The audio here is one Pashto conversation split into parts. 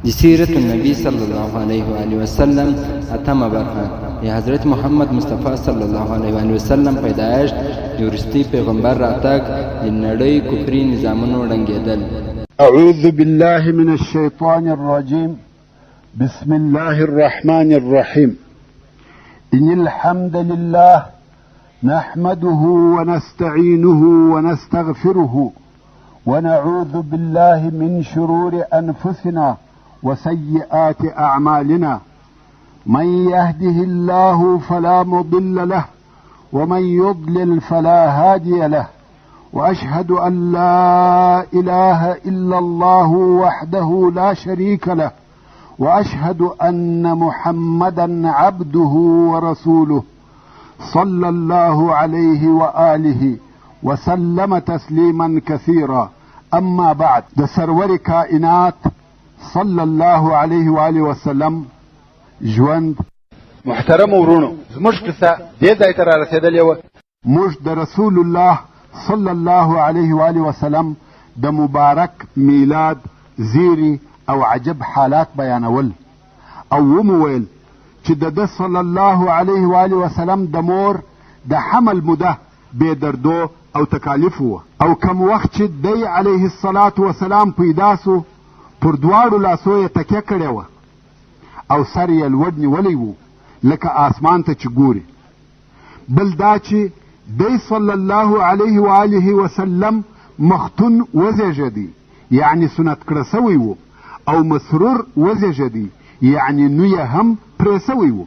د سیرت النبی صلی الله علیه و آله وسلم اتمه برخه د حضرت محمد مصطفی صلی الله علیه و آله وسلم پیدایش، د وروستي پیغمبر راتګ، د نړۍ کفري نظامونو ړنګېدل. أعوذ بالله من الشيطان الرجيم. بسم الله الرحمن الرحيم. إن الحمد لله نحمده ونستعينه ونستغفره ونعوذ بالله من شرور أنفسنا وسيئات أعمالنا. من يهده الله فلا مضل له ومن يضلل فلا هادي له. وأشهد أن لا إله إلا الله وحده لا شريك له. وأشهد أن محمدا عبده ورسوله صلى الله عليه وآله وسلم تسليما كثيرا. أما بعد، د سرور کائنات صلى الله عليه وآله وسلم ژوند. محترم ورونو، زموږ قصه دې ځای ته را رسېدلې وه. موږ د رسول الله صلی الله علیه و آله وسلم د مبارک میلاد زیری او عجب حالات بیانول او ومویل چې د ده صلی الله علیه و آله وسلم د مور د حمل موده بې دردو او تکالیف وه، او کم وخت چې دی علیه الصلاة وسلام پیدا سو پر دواړو لاسو یې تکیه کړې وه او سر یې لوړ نیولی و لکه آسمان ته چې ګوري. بل دا چې دی صلی الله علیه و آله وسلم مختون وزیږدی، یعنی سنت کړه سوی و، او مسرور وزیږدی، یعنی نویه هم پرې سوی و.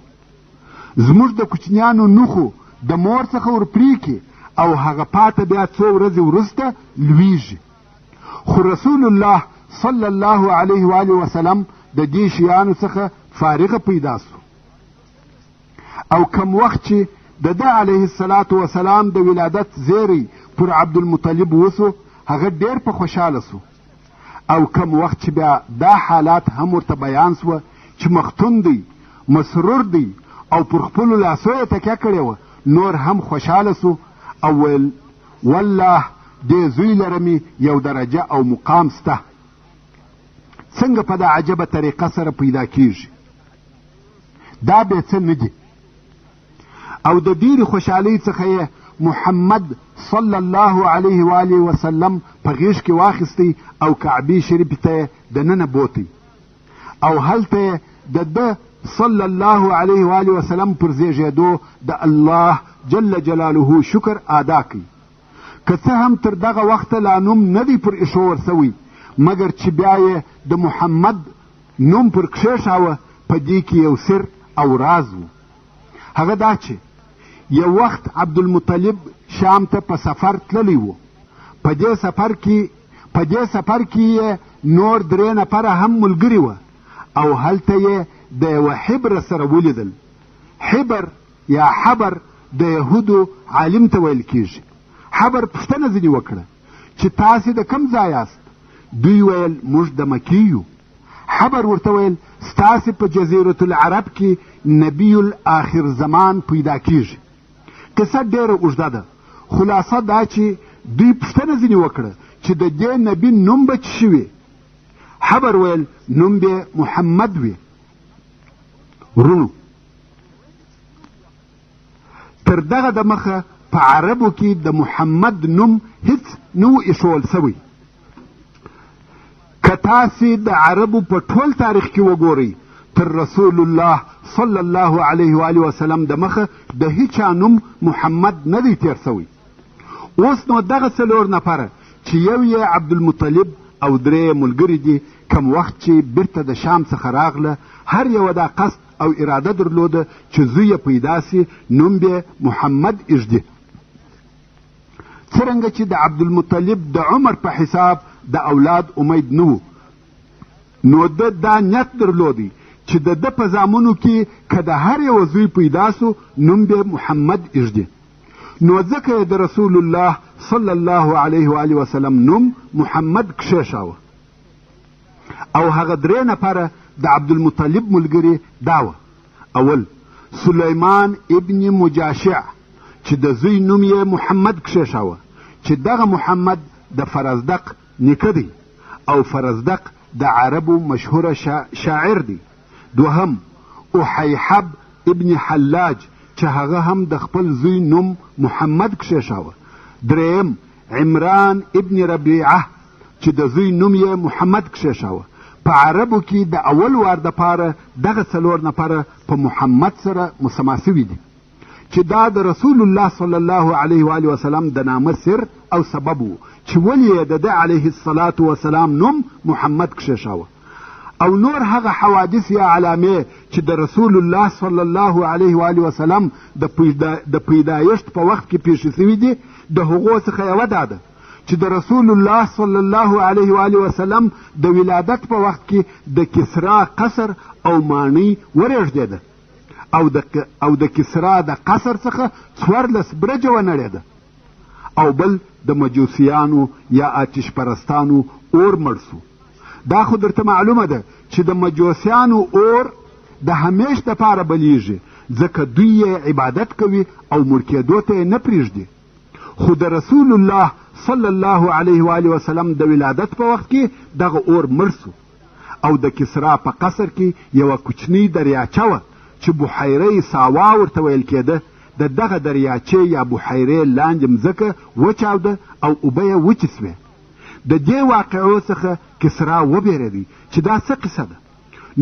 زموږ د کوچنیانو نوخو د مور څخه ورپریکي او هغه پاته بیا څو ورځې وروسته لویږي. خو رسول الله صلی الله علیه و آله وسلم د دې شیانو څخه فارغه پیدا سو، او کم وخت چې د ده علیه الصلاة وسلام د ولادت زیری پر عبدالمطلب وسو، هغه ډیر په خوشحاله سو. او کم وخت چې بیا دا حالات هم ورته بیان سوه چې مختون دی، مسرور دی، او پر خپلو لاسو یې تکیه کړې وه، نور هم خوشحاله سو او ویل والله دې زوی لرمې یو درجه او مقام سته. څنګه په دا عجبه طریقه سره پیدا کیږي؟ دا بې څه نه دي. او د ډیرې خوشحالۍ څخه یې محمد صلی الله علیه و آله وسلم په غیږ کې واخیستی او کعبې شریفې ته یې دننه بوتی، او هلته یې د ده صلی الله علیه و آله وسلم پر زیږېدو د الله جل جلاله شکر ادا کړي. که څه هم تر دغه وخته لا نوم نه دی پر ایښو ورسوی، مګر چې بیا یې د محمد نوم پر کښېښاوه، په دې کې یو سر او راز و. هغه دا چې یو وخت عبدالمطلب شام ته په سفر تللی و. په دې سفر کې یې نور 3 نفره هم ملګري وه، او هلته یې د یوه حبر سره ولیدل. حبر یا حبر د یهودو عالم ته ویل کیږي. حبر پوښتنه ځینې وکړه چې تاسې د کوم ځای یاست؟ دوی ویل موږ د مکې یو. حبر ورته ویل ستاسې په جزیرة العرب کې نبی الاخر زمان پیدا کیږي. قصه ډیره اوږده ده، خلاصه دا چې دوی پوښتنه ځینې وکړه چې د دې نبي نوم به څه شوي؟ حبر ویل نوم به محمد وي. ورونو، تر دغه د مخه په عربو کې د محمد نوم هیڅ نه و ایښول سوی. که تاسې د عربو په ټول تاریخ کې وګورئ، تر رسول الله صلی الله علیه و آله وسلم د مخه د هیچا نوم محمد نه دی تیر سوی. اوس نو دغه 4 نفره چې یو یې عبدالمطلب او 3 ملګري دي، کم وخت چې بیرته د شام څخه راغله، هر یو دا قصد او اراده درلوده چې زوی یې پیدا سي، نوم به محمد ایږدي. څرنګه چې د عبدالمطلب د عمر په حساب د اولاد امید نه و، نو ده دا نیت درلودی چې د ده په زامنو کې که د هر یو زوی پیدا سو، نوم به محمد ایږدي. نو ځکه یې د رسول الله صلی الله علیه و آله وسلم نوم محمد کښېښاوه. او هغه 3 نفره د عبدالمطلب ملګري دا وه: اول سلیمان ابن مجاشع چې د زوی نوم یې محمد کښېښاوه، چې دغه محمد د فرزدق نیکه دی، او فرزدق د عربو مشهوره شاعر دی. دوهم احیحب ابن حلاج چې هغه هم د خپل زوی نوم محمد کښېښاوه. دریم عمران ابن ربیعه چې د زوی نوم یې محمد کښېښاوه. په عربو کې د اول وار دپاره دغه 4 نفره په محمد سره مسما سوي دي چې دا د رسول الله صلی الله علیه و وسلم د نامه سر او سبب و چې ولې یې د ده علیه الصلاة وسلام نوم محمد کښېښاوه. او نور هغه حوادث یا علامې چې د رسول الله صلی الله علیه و وسلم د پیدایشت په وخت کې پیښې سوي دي، د هغو څخه یوه دا ده چې د رسول الله صلی الله علیه و وسلم د ولادت په وخت کې د کسرا قصر او ماڼۍ ورېږدېده او د کسرا د قصر څخه 14 برجه ونړېده. او بل د مجوسیانو یا آتش پرستانو اور مړ سو. دا خو درته معلومه ده چې د مجوسیانو اور د همیش دپاره بلیږي، ځکه دوی یې عبادت کوي او مړ کېدو ته یې نه پرېږدي. خو د رسول الله صلی الله علیه و وسلم د ولادت په وخت کې دغه اور مړ سو. او د کسرا په قصر کې یوه کوچنۍ دریاچه وه چې بحیره ساوا ورته ویل کېده. د دغه دریاچې یا بحیرې لاندې مځکه وچاوده او اوبه یې وچې سوې. د دې واقعو څخه کسرا وبېرېدی چې دا څه قصه ده.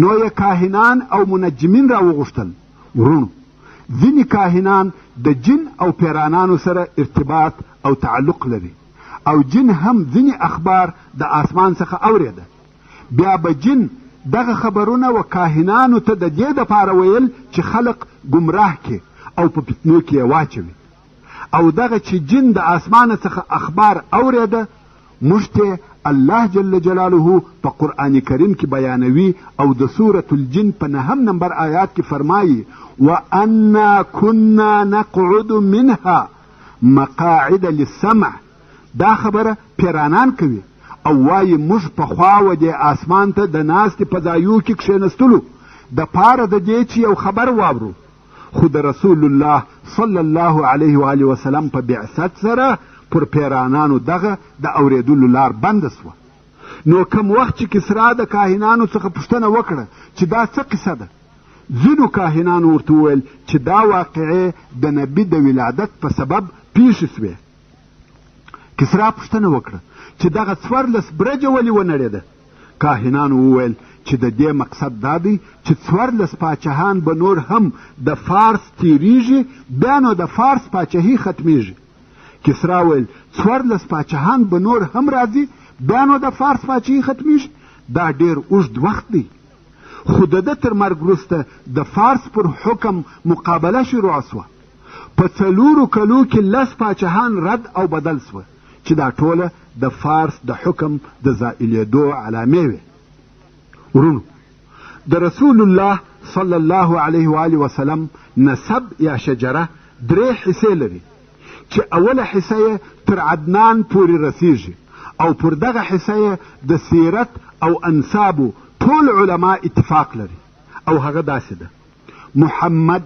نو یې کاهنان او منجمین راوغوښتل. ورونو، ځینې کاهنان د جن او پیرانانو سره ارتباط او تعلق لري، او جن هم ځینې اخبار د آسمان څخه اورېده. بیا به جن دغه خبرونه و کاهنانو ته د دې دپاره ویل چې خلق ګمراه کې او په فتنو کې یې واچوي. او دغه چې جن د آسمانه څخه اخبار اورېده موږ ته الله جل جلاله په قرآن کریم کې بیانوي او د سورة الجن په 9 نمبر آیات کې فرمایي وَأَنَّا كُنَّا نَقْعُدُ مِنْهَا مَقَاعِدَ لِلسَّمْعِ. دا خبره پیرانان کوي او وایي موږ پخوا و دې آسمان ته د ناستې په ځایو کې کښېنستلو د پاره د دې چې یو خبر واورو. خو د رسول الله صلی الله علیه و وسلم په بعثت سره پر پیرانانو دغه د اورېدلو لار بنده سوه. نو کم وخت چې کسرا د کاهنانو څخه پوښتنه وکړه چې دا څه قصه ده، ځینو کاهنانو ورته وویل چې دا واقعې د نبي د ولادت په سبب پیښې سوې. کسرا پوښتنه وکړه چې دغه 14 برجه ولې ونړېده. کاهنانو وویل چې د دې مقصد دا دی چې 14 پاچاهان به نور هم د فارس تیریږي، بیا نو د فارس پاچاهي ختمیږي. کسرا ویل 14 پاچاهان به نور هم راځي، بیا نو د فارس پاچاهي ختمیږي. دا ډېر اوږد وخت دی. خو د ده تر مرګ وروسته د فارس پر حکم مقابله شروع سوه. په 4 کلو کې 10 پاچاهان رد او بدل سوه چې دا ټوله د فارس د حکم د زائلېدو علامې وې. ورونو، د رسول الله صلی الله علیه و وسلم نسب یا شجره 3 حصې لري چې اوله حصه یې تر عدنان پورې رسیږي او پر دغه حصه یې د سیرت او انسابو ټول علما اتفاق لري. او هغه داسې ده: محمد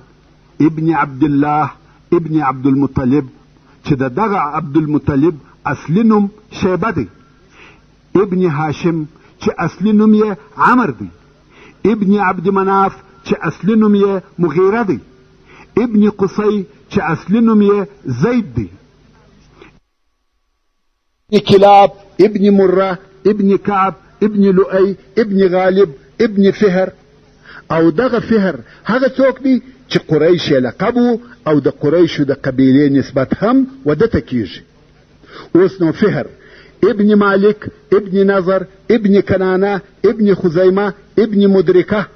ابن عبدالله ابن عبدالمطلب چې دغه عبدالمطلب اصلي نوم شیبه دی، ابن هاشم چې اصلي نوم یې عمر دی، ابن عبد مناف چې اصلي نوم یې مغیره دی، ابن قصی چې اصلي نوم یې زید دی، ابن کلاب ابن مره ابن کعب ابن لؤی ابن غالب ابن فهر. او دغه فهر هغه څوک دی چې قریش یې لقب او د قریشو د قبیلې نسبت هم ودته کیږي. اوس نو فهر ابن مالک ابن نظر ابن کنانه ابن خزیمه ابن مدرکه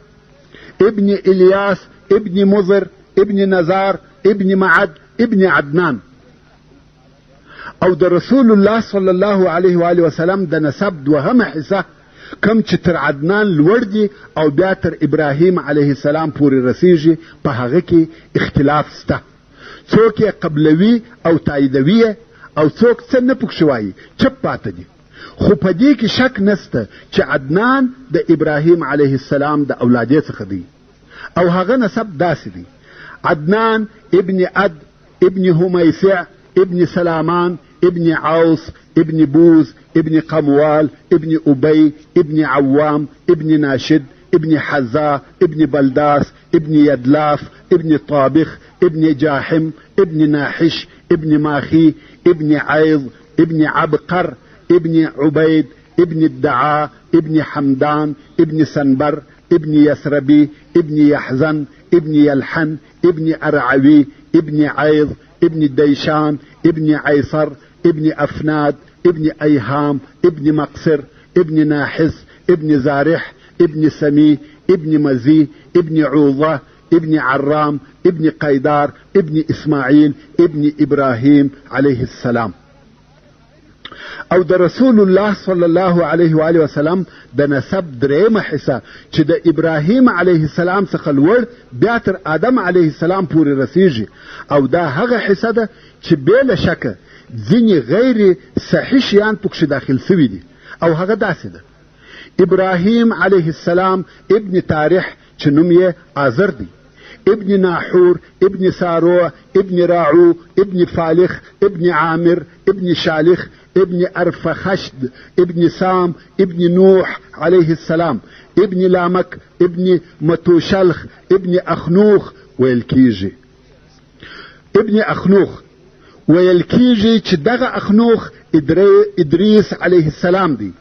ابن الیاس ابن مضر ابن نزار ابن معد ابن عدنان. او د رسول الله صلی الله علیه و وسلم د نسب دوهمه حصه کم چې تر عدنان لوړ دي او بیا تر ابراهیم علیه السلام پورې رسیږي، په هغه کې اختلاف سته. څوک یې قبلوي او تاییدوي او څوک څه نه پکښې وایي، چپ پاته دي. خو په دې کې شک نسته چې عدنان د ابراهیم علیه السلام د اولادې څخه دی. او هغه نسب داسې دی: عدنان ابن عد ابن همیسع ابن سلامان ابن عوص ابن بوز ابن قموال ابن أبي ابن عوام ابن ناشد ابن حزاء ابن بلداس ابن يدلاف ابن طابخ ابن جاحم ابن ناحش ابن ماخي ابن عيض ابن عبقر ابن عبيد ابن الدعاء ابن حمدان ابن سنبر ابن يسربي ابن يحزن ابن يلحن ابن أرعوي ابن عيض ابن ديشان ابن عيصر ابن أفناد ابن أيهام ابن مقصر ابن ناحس ابن زارح ابن سمي ابن مزي ابن عوضة ابن عرام ابن قيدار ابن إسماعيل ابن إبراهيم عليه السلام. او د رسول الله صلی الله علیه و آله وسلم د نسب درېمه حصه چې د ابراهیم علیه السلام څخه لوړ بیا تر آدم علیه السلام پورې رسیږي، او دا هغه حصه ده چې بې له شکه ځینې غیر صحیح شیان پکښې داخل سوي دي، او هغه داسې ده: ابراهیم علیه السلام ابن تارح چې نوم یې آزر دی، ابن ناحور ابن ساروع ابن راعو ابن فالخ ابن عامر ابن شالخ ابن أرفخشد ابن سام ابن نوح عليه السلام ابن لامك ابن متوشلخ ابن أخنوخ ويلكيجي ابن أخنوخ ويلكيجي چې دغه أخنوخ إدريس عليه السلام دی.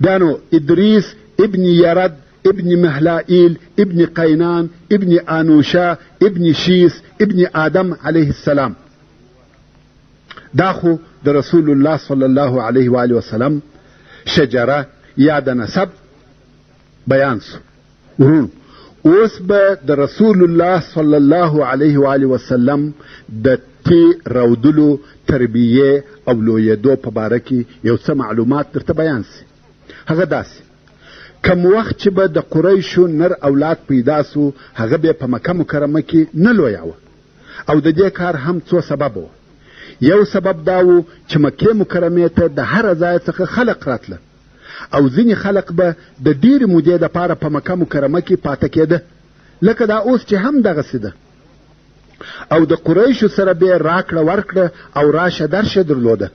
دانو إدريس ابن يرد ابن مهلائيل ابن قينان ابن آنوشا ابن شيس ابن آدم عليه السلام. دا خو د رسول الله صلی الله علیه و آله وسلم شجره یا د نسب بیان سو. ورون اوس به د رسول الله صلی الله علیه و آله وسلم د تی رودلو تربیه او لویدو په باره کې یو څه معلومات درته بیان سي. هغه داسې: کم وخت چې به د قریشو نر اولاد پیدا سو، هغه به په مکه مکرمه کې نه لویاوه، او د دې کار هم څو سبب و. یو سبب دا و چې مکې مکرمې ته د هر ځای څخه خلق راتله، او ځینې خلق به د ډېرې مودې دپاره په مکه مکرمه کې پاته کېده، لکه دا اوس چې هم دغسې ده. او د قریشو سره به راکړه ورکړه او راشه درشه درلوده،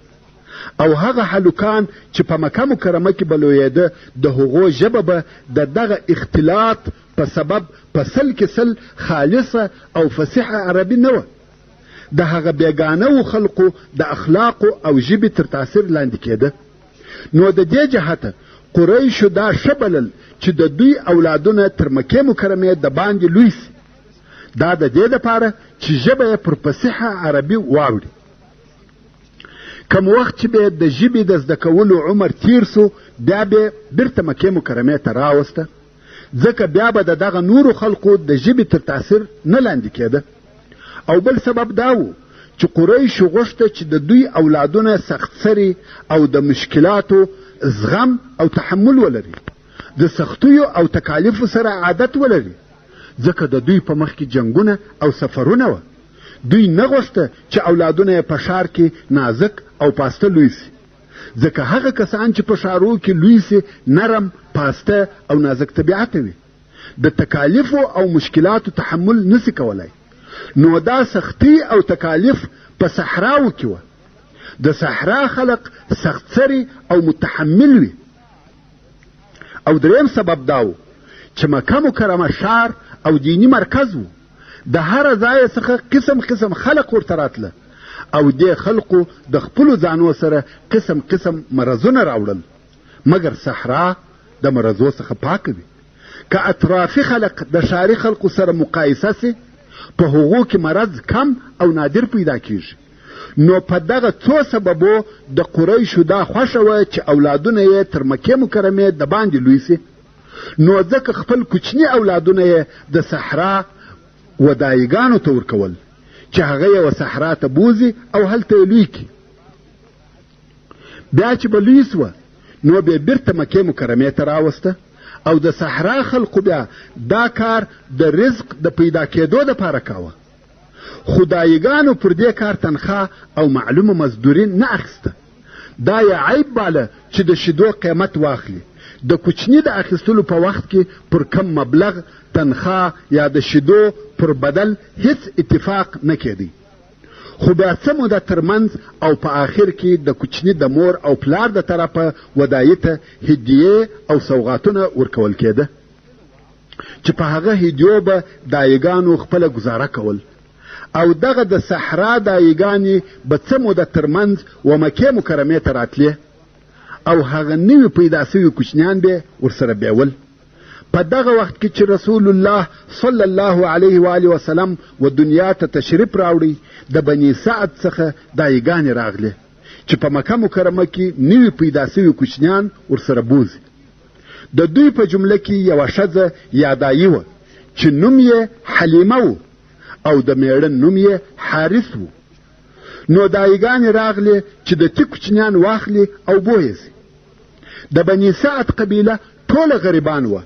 او هغه هلکان چې په مکه مکرمه کې به لویېده د هغو ژبه به د دغه اختلاط په سبب په سل کې سل خالصه او فصیحه عربي نه وه، د هغه بیګانه خلقو د اخلاقو او ژبې تر تاثیر لاندې کېده. نو د دې جهته قریشو دا ښه بلل چې د دوی اولادونه تر مکې مکرمې د باندې لوی سي، دا د دې دپاره چې ژبه یې پر فصیحه عربي واوړي. کم وخت چې به د ژبې د زده کولو عمر تیر سو، بیا به بیرته مکې مکرمې ته راوسته، ځکه بیا به د دغه نورو خلقو د ژبې تر تاثیر نه لاندې کېده. او بل سبب دا و چې قریشو غوښته چې د دوی اولادونه سخت سري او د مشکلاتو زغم او تحمل ولري، د سختیو او تکالیفو سره عادت ولري، ځکه د دوی په مخ کې جنگونه او سفرونه وه. دوی نه غوښته چې اولادونه یې په ښار کې نازک او پاسته لوی سي، ځکه هغه کسان چې په ښارو کې لوی سي نرم، پاسته او نازک طبیعته وي، د تکالیفو او مشکلاتو تحمل نسی کولای. نو دا سختی او تکالیف په صحراو کې وه. د صحرا خلق سخت سری او متحمل وي. او دریم سبب دا و چې مکه مکرمه ښار او دینی مرکز و، د هر ځای څخه قسم قسم خلق ورته راتله، او دې خلقو د خپلو ځانو سره قسم قسم مرضونه راوړل، مګر صحرا د مرضو څخه پاکه وي. که اطرافي خلق د ښاري خلقو سره مقایسه سي، په هغو کې مرض کم او نادر پیدا کیږي. نو په دغه څو سببو د قریشو دا خوښه وه چې اولادونه یې تر مکې مکرمې د باندې لوی سي، نو ځکه خپل کوچني اولادونه یې د صحرا ودایګانو ته ورکول چې هغه یې و صحرا ته بوزي او هلته یې لوی کړي. بیا چې به لوی سوه، نو بیا بیرته مکې مکرمې ته راوسته، او د صحرا خلقو بیا دا کار د رزق د پیدا کېدو دپاره کاوه. خدایګانو پر دې کار تنخواه او معلومه مزدوري نه اخیسته. دا یې عیب باله چې د شیدو قیمت واخلي، د کوچني د اخیستلو په وخت کې پر کم مبلغ تنخواه یا د شیدو پر بدل هیڅ اتفاق نه کېدی. خو بیا څه موده ترمنځ او په آخر کې د کوچني د مور او پلار د طرفه ودایي ته هدیې او سوغاتونه ورکول کېده چې په هغه هدیو به دایګانو خپله ګزاره کول او دغه د صحرا دایګانې به څه موده ترمنځ و مکې مکرمې ته راتلې او هغه نوي پیدا سوي کوچنیان به ورسره بیول. په دغه وخت کې چې رسول الله صلی الله علیه و آله وسلم و دنیا ته تشریف راوړی د بني سعد څخه دایګانې راغلې چې په مکه مکرمه کې نوي پیدا سوي کوچنیان ورسره بوځي. د دوی په جمله کې یوه ښځه یا دایي وه چې نوم یې حلیمه و او د میړه نوم یې حارث و. نو دایګانې راغلې چې د تی کوچنیان واخلي او بویځي. د بني سعد قبیله ټوله غریبان وه،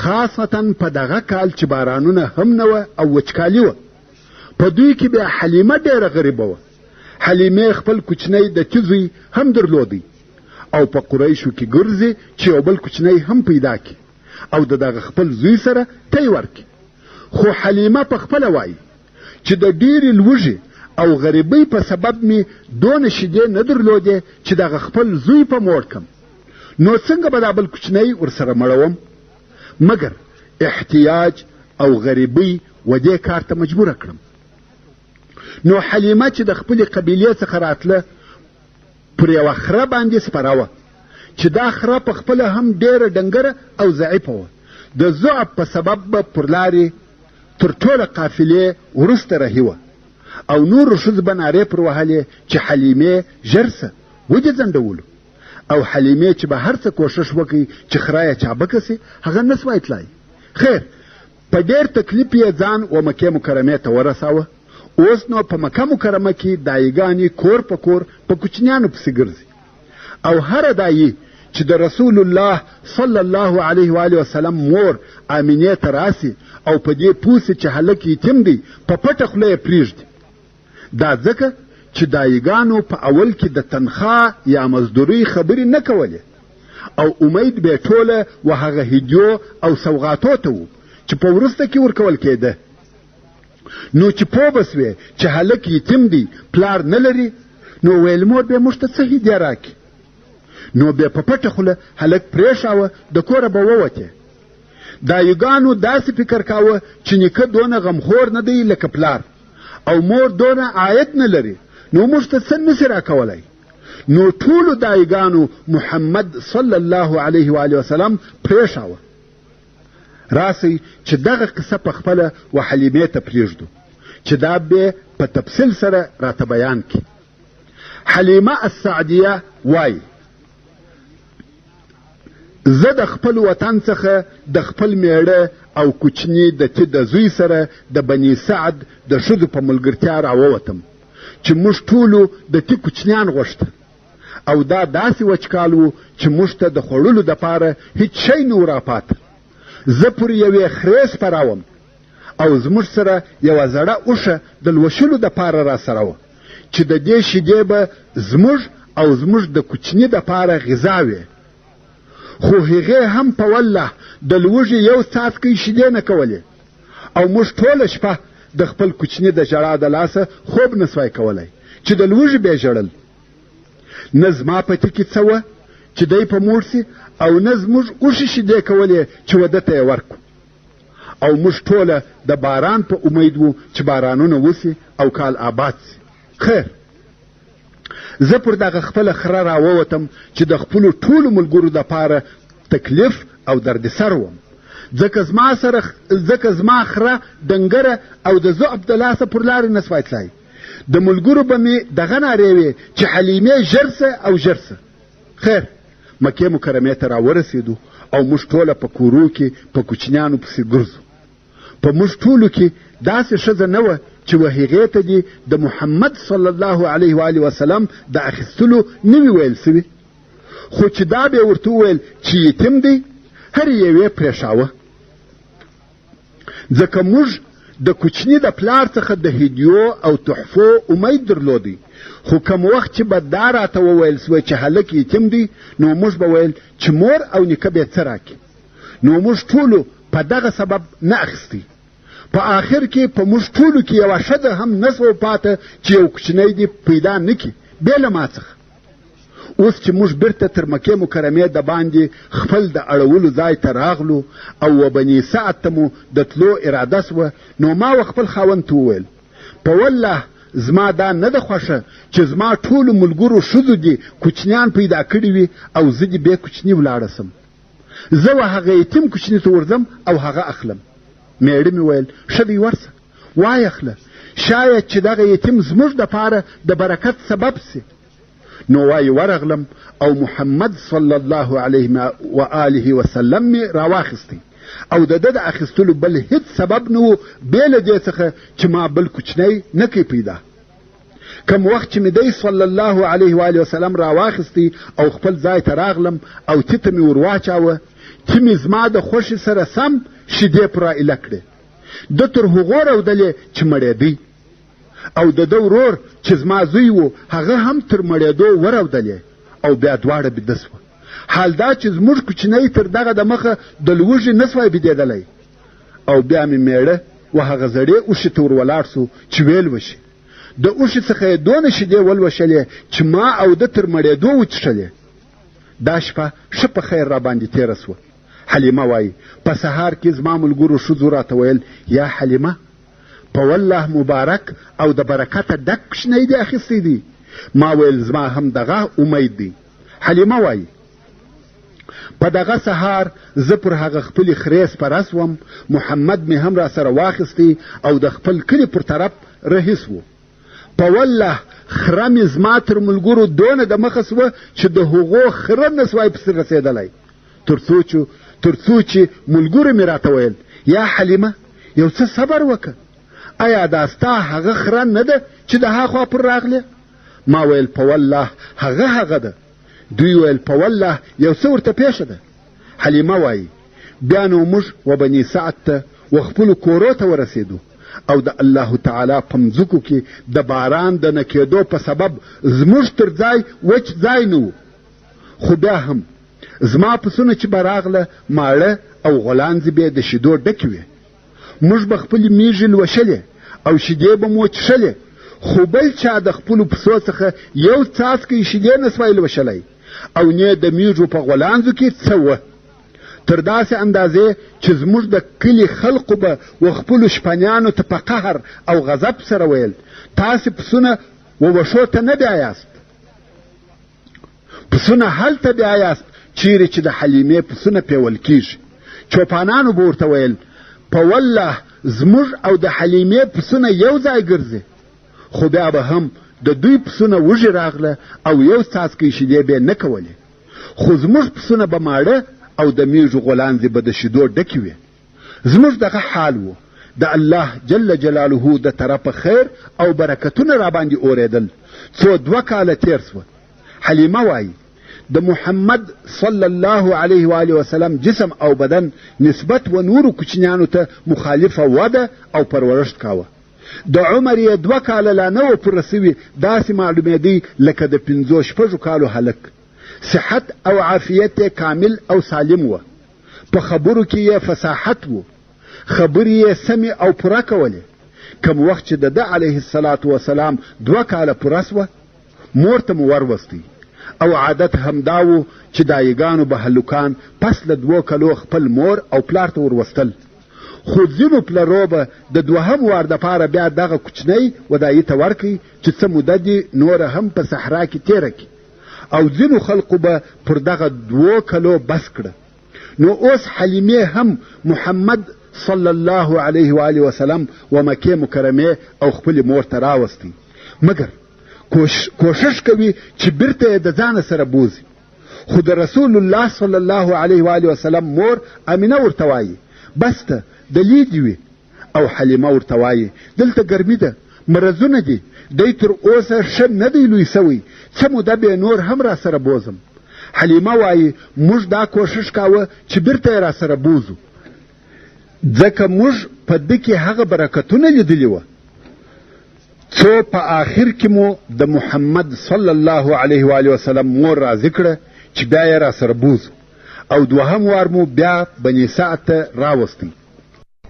خاصتا په دغه کال چې بارانونه هم نه وه او وچکالي وه. په دوی کې بیا حلیمه ډېره غریبه وه. حلیمې خپل کوچنی د تی زوی هم درلودی او په قریشو کې ګرځي چې یو بل کوچنی هم پیدا کړي او د دغه خپل زوی سره تی ورکړي. خو حلیمه په خپله وایي چې د ډېرې لوږې او غریبۍ په سبب مې دونه شیدې نه درلودې چې دغه خپل زوی په موړ کم، نو څنګه به دا بل کوچنی ورسره مړوم؟ مګر احتیاج او غریبۍ و دې کار ته مجبوره کړم. نو حلیمه چې د خپلې قبیلې څخه راتله پر یوه خره باندې سپره وه چې دا خره په خپله هم ډېره ډنګره او ضعیفه وه. د ضعف په سبب به پر لارې تر ټوله قافلې وروسته رهي وه او نورو ښځو به نارې پر وهلې چې حلیمې ژر سه ودې ځنډولو. او حلیمې چې به هر څه کوښښ وکړي چې خره یې چابکه سي هغه نه سوای تلای. خیر په ډېر تکلیف یې ځان و مکې مکرمې ته ورساوه. اوس نو په مکه مکرمه کې دایګانې کور په کور په کوچنیانو پسې ګرځي او هره دایي چې د رسول الله صلی الله علیه و آله وسلم مور آمینې ته راسي او په دې پوه سي چې هلک یتیم دی په پټه خوله یې پرېږدي. دا ځکه چې دایګانو په اول کې د تنخوا یا مزدورۍ خبرې نه کولې او امید به ټوله و هغه هدیو او سوغاتو ته و چې په وروسته کې ورکول کېده. نو چې پوه به سوې چې هلک یتیم دی پلار نه لري نو ویل مور به موږ ته څه هدیه راکړي. نو بیا په پټه خوله هلک پرېښاوه د کوره به ووتې. دایګانو داسې فکر کاوه چې نیکه دونه غمخور نه دی لکه پلار او مور دونه عاید نه لري نو موږ ته څه نسي راکولی. نو ټولو دایګانو محمد صلی الله علیه و آله وسلم پرېښاوه. راسئ چې دغه قصه په خپله و حلیمې ته پرېږدو چې دا به په تفصیل سره راته بیان کړي. حلیمه السعدیه وایي زه د خپل وطن څخه د خپل میړه او کوچني د تی د زوی سره د بني سعد د ښځو په ملګرتیا راووتم چې موږ ټولو د تی کوچنیان غوښته او دا داسې وچکال و چې موږ ته د خوړلو دپاره هیڅ شی نه و راپاته. زه پر یوې خرې سپراوم او زموږ سره یوه زړه اوښه د لوشلو دپاره را سره وه چې د دې شیدې به زموږ او زموږ د کوچني دپاره غذا وې. خو هغې هم په والله د لوږې یو څاڅکی شیدې نه کولې او موږ ټوله شپه د خپل کوچني د ژړا د لاسه خوب نه سوای کولی چې د لوږې به یې ژړل. نه زما په ټکي څه وه چې دی په موړ سي او نه زموږ اوښې شیدې کولې چې واده ته یې ورکړو او موږ ټوله د باران په امید وو چې بارانونه وسي او کال آباد سي. خیر زه پر دغه خپله خره راووتم چې د خپلو ټولو ملګرو دپاره تکلیف او دردسر وم ځکه زما خره ډنګره او د ضعف د لاسه پر لارې نه سوای تلای. د ملګرو به مې دغه نارې وې چې حلیمې ژر سه او ژر سه. خیر مکې مکرمې ته راورسېدو او موږ ټوله په کورو کې په کوچنیانو پسې ګرځو. په موږ ټولو کې داسې ښځه نه وه چې و هغې ته دې د محمد صلی الله علیه و آله وسلم د اخیستلو نه وي ویل سوي، خو چې دا به یې ورته وویل چې یتیم دی هر یوې پرېښاوه. ځکه موږ د کوچني د پلار څخه د هدیو او تحفو امید درلودی، خو کوم وخت چې به دا راته وویل سوی چې هلک یتیم دی نو موږ به ویل چې مور او نیکه به یې څه راکړي. نو موږ ټولو په دغه سبب نه اخیستی. په آخر کې په موږ ټولو کې یوه ښځه هم نسوه پاته چې یو کوچنی دې پیدا نه کړي بې له ما څخه. اوس چې موږ بیرته تر مکې مکرمې د باندې خپل د اړولو ځای ته راغلو او و بني سعد ته مو د تلو اراده سوه، نو ما و خپل خاوند ته وویل په والله زما دا نه ده خوښه چې زما ټولو ملګرو ښځو دې کوچنیان پیدا کړي وي او زه دې بې کوچني ولاړه سم. زه و هغه یتیم کوچني ته ورځم او هغه اخلم. میړه مې ویل ښه دی ورسه وای اخله، شاید چې دغه یتیم زموږ دپاره د برکت سبب سي. نو وای ورغلم او محمد صلی الله علیه و آله وسلم مې راواخیستی او د ده د اخیستلو بل هیڅ سبب نه و بې له دې څخه چې ما بل کوچنی نه کوي پیدا. کم وخت چې مې دی صلی الله علیه و آله وسلم راواخیستی او خپل ځای ته راغلم او تیته مې ور واچاوه، تی مې زما د خوښې سره سم شیدې پوره ایله کړې. ده تر هغو رودلې چې مړېدی او د ده ورور چې زما زوی و هغه هم تر مړېدو ورودلې او بیا دواړه بیده سوه. حال دا چې زموږ کوچنی تر دغه د مخه د لوږې نه سوی بیدېدلی. او بیا مې میړه و هغه زړې اوښې ته ور ولاړ سو چې ویل وشي. د اوښې څخه یې دونه شیدې ولوشلې چې ما او ده تر مړېدو وڅښلې. دا شپه ښه په خیر را باندې تېره سوه. حلیمه وایي په سهار کې زما ملګرو ښځو راته ویل یا حلیمه په والله مبارک او د برکته ډک کوچنی دې اخیستی دی. ما ویل زما هم دغه امید دی. حلیمه وایي په دغه سهار زه پر هغه خپلې خرې سپره سوم، محمد مې هم را سره واخیستی او د خپل کلي پر طرف رهي سو. په والله خره مې زما تر ملګرو دونه د مخه سوه چې د هغو خره نه سوای پسې رسېدلی، تر څو چې ملګرو مې راته ویل یا حلیمه یو څه صبر وکړه، آیا دا ستا هغه خره نه ده چې د هاخوا پر راغلې؟ ما ویل په والله هغه ده. دوی ویل په والله یو څه ورته پیښه ده. حلیمه وایي بیا نو موږ و بني سعد ته و خپلو کورو ته ورسېدو او د الله تعالی په مځکو کې د باران د نه کېدو په سبب زموږ تر ځای وچ ځای نه و. خو بیا هم زما پسونه چې به راغله ماړه او غولانځې به د شیدو ډکې وې. موږ به خپلې میږې لوشلې او شیدې به مو څښلې، خو بل چا د خپلو پسو څخه یو څاڅکی شیدې نه سوای لوشلی او نه د میږو په غولانځو کې څه وه. تر داسې اندازې چې زموږ د کلي خلقو به و خپلو شپنیانو ته په قهر او غضب سره ویل تاسې پسونه و وښو ته نه بیایاست، پسونه هلته بیایاست چیرې چې د حلیمې پسونه پیول کیږي. چوپانانو به ورته ویل په والله زموږ او د حلیمې پسونه یو ځای ګرځي. خو بیا به هم د دوی پسونه وږي راغله او یو څاڅکی شیدې به نه کولې، خو زموږ پسونه به ماړه او د میږو غولانځې به د شیدو ډکې وې. زموږ دغه حال و. د الله جل جلاله د طرفه خیر او برکتونه را باندې اورېدل. څو 2 کاله تېر سوه. حلیمه وایي د محمد صلی الله علیه و آله وسلم جسم او بدن نسبت و نورو کوچنیانو ته مخالفه وده او پرورشت کاوه. د عمر یې 2 کاله لا نه و پوره سوي، داسې معلومېدی لکه د 5-6 کالو هلک. صحت او عافیت یې کامل او سالم و. په خبرو کې یې فصاحت و، خبرې یې سمې او پوره کولې. کم وخت چې د ده علیه الصلاة وسلام 2 کاله پوره سوه، مور ته مو وروستی او عادت همدا و چې دایګانو به هلکان پس له 2 کالو خپل مور او پلار ته وروستل. خو ځینو پلرو به د 2هم وار دپاره بیا دغه کوچنی ودایي ته ورکوي چې څه موده دې نوره هم په صحرا کې تېره کړي، او ځینو خلقو به پر دغه 2 کالو بس کړه. نو اوس حلیمې هم محمد صلی الله علیه و آله وسلم و مکې مکرمې او خپلې مور ته راوستی، مګر کوشش کوي چې بیرته یې د ځانه سره بوزي. خو د رسول الله صلی الله علیه و آله وسلم مور امینه ورته وایي بس ته د لیدې وي، او حلیمه ورته وایي دلته ګرمي ده، مرضونه دي، دی تر اوسه ښه نه دی لوی سوی، څه موده به نور هم را سره بوزم. حلیمه وایي موږ دا کوشش کاوه چې بیرته یې را سره بوزو، ځکه موږ په ده کې هغه برکتونه لیدلي وه څو په آخر کې مو د محمد صلی الله علیه و آله وسلم مور راضي کړه چې بیا یې را سره بوزو، او 2هم وار مو بیا بني سعد ته راوستی.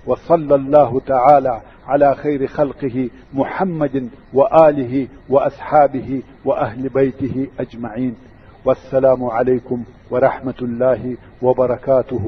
وصلى الله تعالى على خير خلقه محمد وآله وأصحابه وأهل بيته أجمعين. والسلام عليكم ورحمة الله وبركاته.